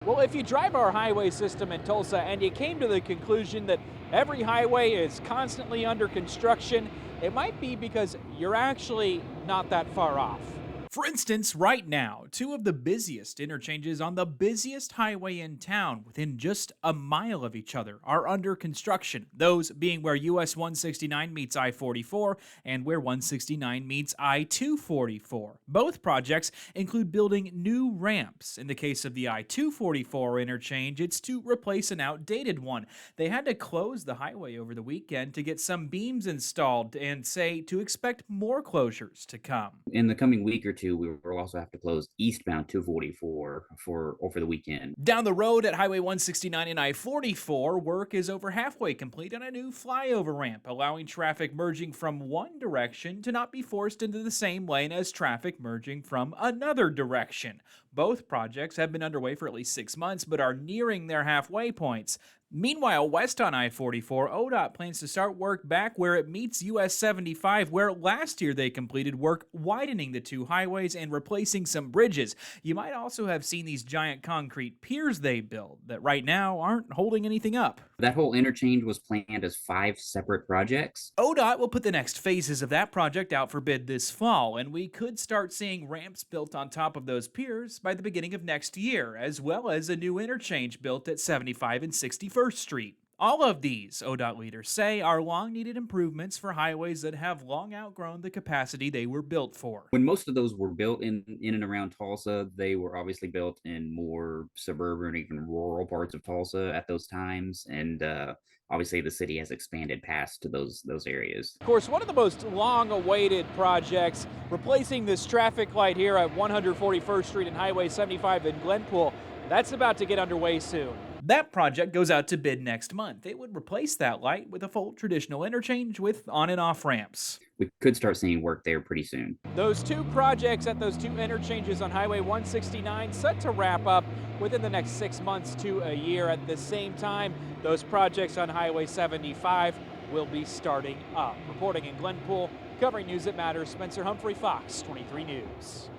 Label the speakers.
Speaker 1: Well, if you drive our highway system in Tulsa and you came to the conclusion that every highway is constantly under construction, it might be because you're actually not that far off.
Speaker 2: For instance, right now, two of the busiest interchanges on the busiest highway in town, within just a mile of each other, are under construction. Those being where US 169 meets I 44 and where 169 meets I 244. Both projects include building new ramps. In the case of the I 244 interchange, it's to replace an outdated one. They had to close the highway over the weekend to get some beams installed and say to expect more closures to come.
Speaker 3: In the coming week or two, we will also have to close eastbound 244 for over the weekend.
Speaker 2: Down the road at Highway 169 and I 44, work is over halfway complete on a new flyover ramp, allowing traffic merging from one direction to not be forced into the same lane as traffic merging from another direction. Both projects have been underway for at least 6 months, but are nearing their halfway points. Meanwhile, west on I 44, ODOT plans to start work back where it meets US 75, where last year they completed work widening the two highways and replacing some bridges. You might also have seen these giant concrete piers they built that right now aren't holding anything up.
Speaker 3: That whole interchange was planned as 5 separate projects.
Speaker 2: ODOT will put the next phases of that project out for bid this fall, and we could start seeing ramps built on top of those piers by the beginning of next year, as well as a new interchange built at 75 and 61st Street. All of these, ODOT leaders say, are long-needed improvements for highways that have long outgrown the capacity they were built for.
Speaker 3: When most of those were built in and around Tulsa, they were obviously built in more suburban, even rural parts of Tulsa at those times, and obviously the city has expanded past to those areas.
Speaker 1: Of course, one of the most long awaited projects, replacing this traffic light here at 141st Street and Highway 75 in Glenpool, that's about to get underway soon.
Speaker 2: That project goes out to bid next month. It would replace that light with a full traditional interchange with on and off ramps.
Speaker 3: We could start seeing work there pretty soon.
Speaker 1: Those two projects at those two interchanges on Highway 169 set to wrap up within the next 6 months to a year. At the same time, those projects on Highway 75 will be starting up. Reporting in Glenpool, covering news that matters, Spencer Humphrey, Fox 23 News.